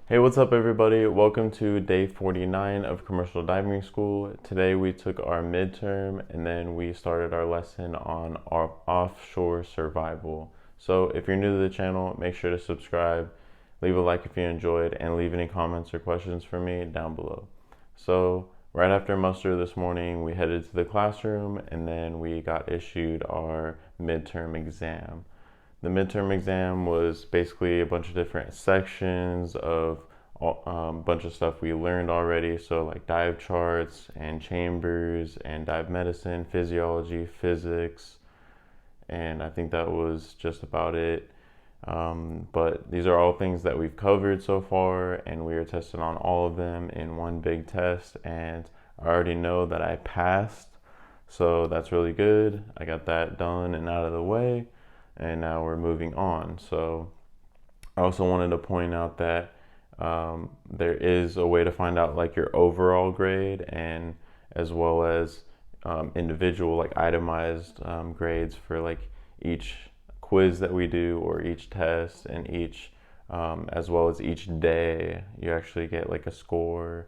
Hey, what's up, everybody? Welcome to day 49 of commercial diving school. Today we took our midterm and then we started our lesson on our offshore survival. So if you're new to the channel, make sure to subscribe, leave a like if you enjoyed, and leave any comments or questions for me down below. So right after muster this morning, we headed to the classroom and then we got issued our midterm exam. The midterm exam was basically a bunch of different sections of a bunch of stuff we learned already. So like dive charts and chambers and dive medicine, physiology, physics, and I think that was just about it. But these are all things that we've covered so far, and we are tested on all of them in one big test. And I already know that I passed, so that's really good. I got that done and out of the way, and now we're moving on. So I also wanted to point out that there is a way to find out like your overall grade, and as well as individual like itemized grades for like each quiz that we do or each test, and each as well as each day you actually get like a score,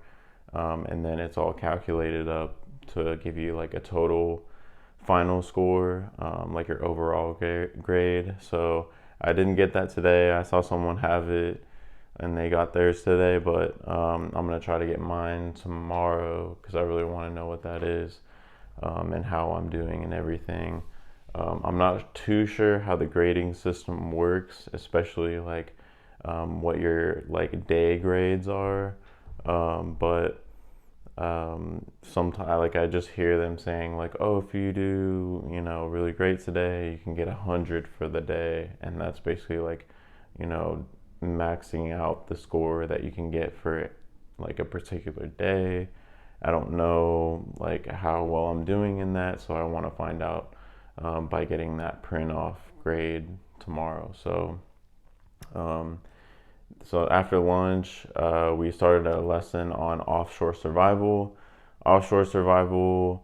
and then it's all calculated up to give you like a total final score, like your overall grade. So I didn't get that today. I saw someone have it and they got theirs today, but I'm gonna try to get mine tomorrow because I really want to know what that is, and how I'm doing and everything. I'm not too sure how the grading system works, especially like what your like day grades are, but sometimes like I just hear them saying like, oh, if you do really great today, you can get 100 for the day, and that's basically like maxing out the score that you can get for like a particular day. I don't know like how well I'm doing in that, so I want to find out by getting that print off grade tomorrow. So after lunch, we started a lesson on offshore survival. Offshore survival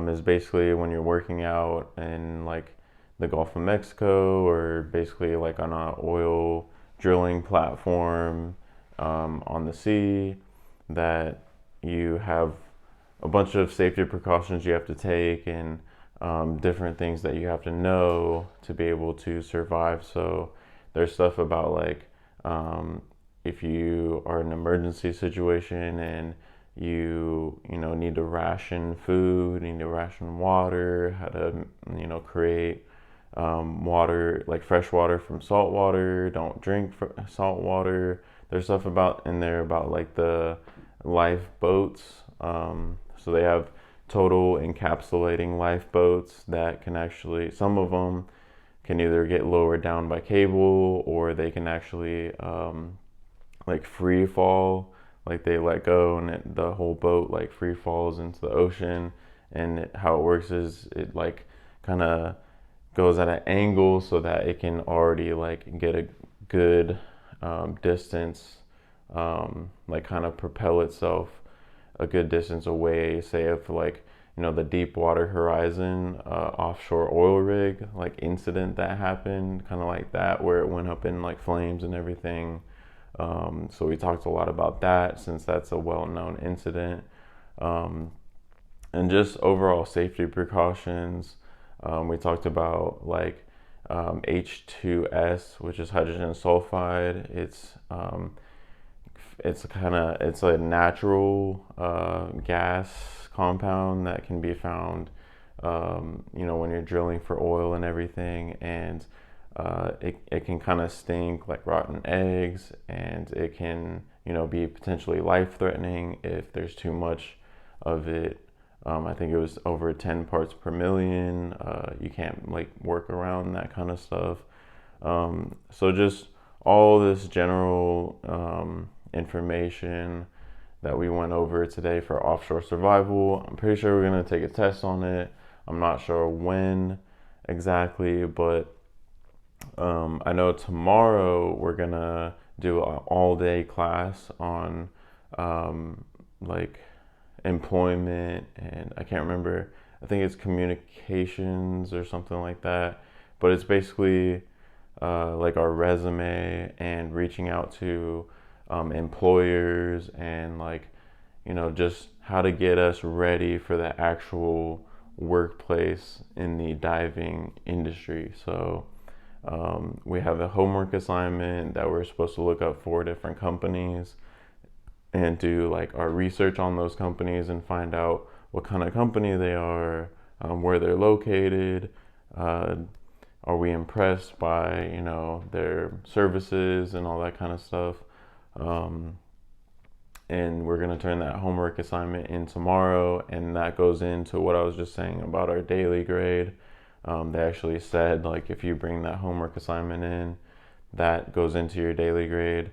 is basically when you're working out in like the Gulf of Mexico, or basically like on an oil drilling platform on the sea, that you have a bunch of safety precautions you have to take, and different things that you have to know to be able to survive. So there's stuff about like if you are in an emergency situation and you need to ration food, you need to ration water, how to create water, like fresh water from salt water. Don't drink salt water. There's stuff about in there about like the lifeboats. So they have total encapsulating lifeboats that can actually, some of them can either get lowered down by cable, or they can actually like free fall, like they let go and the whole boat like free falls into the ocean. And how it works is it like kind of goes at an angle so that it can already like get a good distance, like kind of propel itself a good distance away, say if like the Deepwater Horizon offshore oil rig like incident that happened, kind of like that, where it went up in like flames and everything. So we talked a lot about that since that's a well-known incident, and just overall safety precautions. We talked about like H2S, which is hydrogen sulfide. It's a natural gas compound that can be found when you're drilling for oil and everything, and it can kind of stink like rotten eggs, and it can be potentially life-threatening if there's too much of it. I think it was over 10 parts per million. You can't like work around that kind of stuff. So just all this general information that we went over today for offshore survival. I'm pretty sure we're going to take a test on it. I'm not sure when exactly, but I know tomorrow we're going to do an all-day class on like employment, and I can't remember, I think it's communications or something like that, but it's basically like our resume and reaching out to employers and like, just how to get us ready for the actual workplace in the diving industry. So we have a homework assignment that we're supposed to look up 4 different companies and do like our research on those companies and find out what kind of company they are, where they're located, are we impressed by their services and all that kind of stuff. And we're going to turn that homework assignment in tomorrow, and that goes into what I was just saying about our daily grade. They actually said like if you bring that homework assignment in, that goes into your daily grade.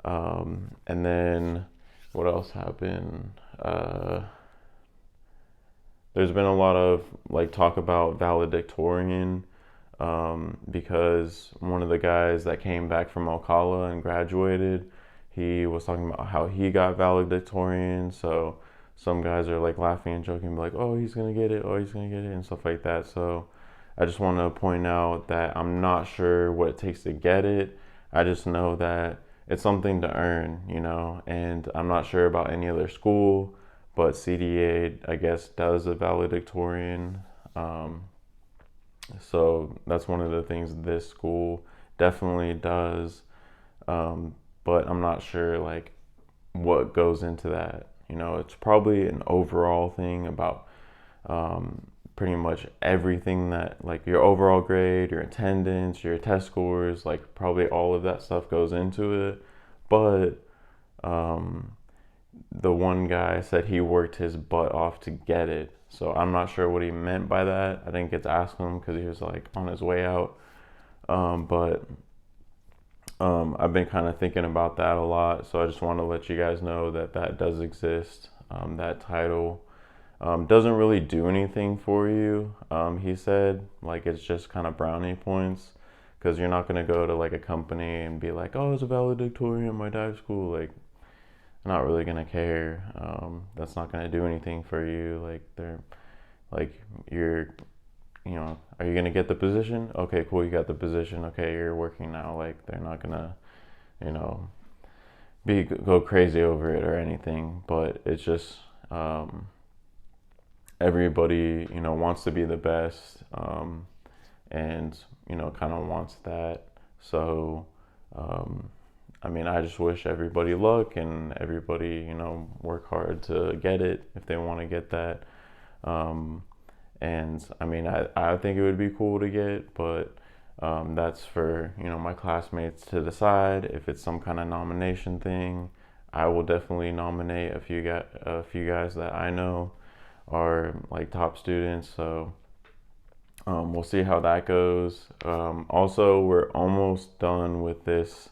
And then what else happened? There's been a lot of like talk about valedictorian, because one of the guys that came back from Ocala and graduated, he was talking about how he got valedictorian. So some guys are like laughing and joking, like, oh, he's gonna get it, oh, he's gonna get it, and stuff like that. So I just want to point out that I'm not sure what it takes to get it. I just know that it's something to earn, and I'm not sure about any other school, but CDA, I guess, does a valedictorian. So that's one of the things this school definitely does. But I'm not sure like what goes into that. It's probably an overall thing about pretty much everything, that like your overall grade, your attendance, your test scores, like probably all of that stuff goes into it. But the one guy said he worked his butt off to get it. So I'm not sure what he meant by that. I didn't get to ask him because he was like on his way out. But I've been kind of thinking about that a lot. So I just want to let you guys know that that does exist. That title doesn't really do anything for you. He said like it's just kind of brownie points, because you're not going to go to like a company and be like, oh, it's a valedictorian in my dive school. Like, I'm not really going to care. That's not going to do anything for you. Like are you going to get the position? Okay, cool, you got the position. Okay, you're working now. Like, they're not going to, go crazy over it or anything. But it's just, everybody, wants to be the best, and, kind of wants that. So, I just wish everybody luck, and everybody, work hard to get it if they want to get that. And I think it would be cool to get, but that's for, my classmates to decide. If it's some kind of nomination thing, I will definitely nominate a few guys that I know are like top students. So we'll see how that goes. Also, we're almost done with this.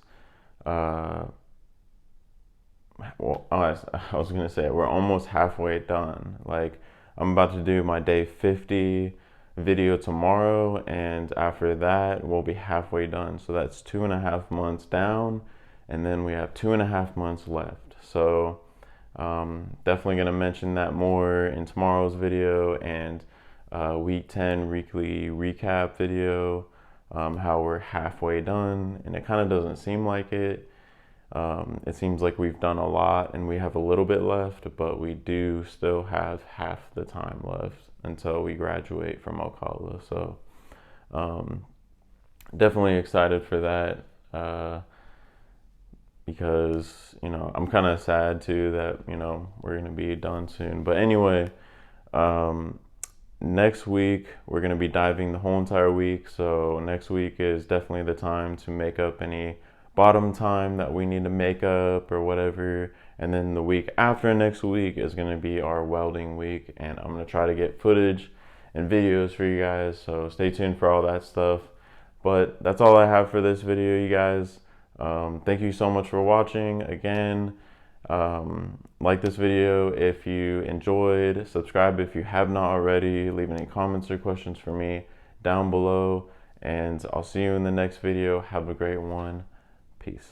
I was gonna say we're almost halfway done. Like, I'm about to do my day 50 video tomorrow, and after that we'll be halfway done. So that's 2.5 months down, and then we have 2.5 months left. So definitely gonna mention that more in tomorrow's video, and week 10 weekly recap video, how we're halfway done, and it kind of doesn't seem like it. It seems like we've done a lot and we have a little bit left, but we do still have half the time left until we graduate from Ocala. So definitely excited for that, because I'm kind of sad too that we're gonna be done soon. But anyway, next week we're gonna be diving the whole entire week. So next week is definitely the time to make up any bottom time that we need to make up or whatever. And then the week after next week is going to be our welding week, and I'm going to try to get footage and videos for you guys, so stay tuned for all that stuff. But that's all I have for this video, you guys. Thank you so much for watching again. Like this video if you enjoyed, subscribe if you have not already, leave any comments or questions for me down below, and I'll see you in the next video. Have a great one. Peace.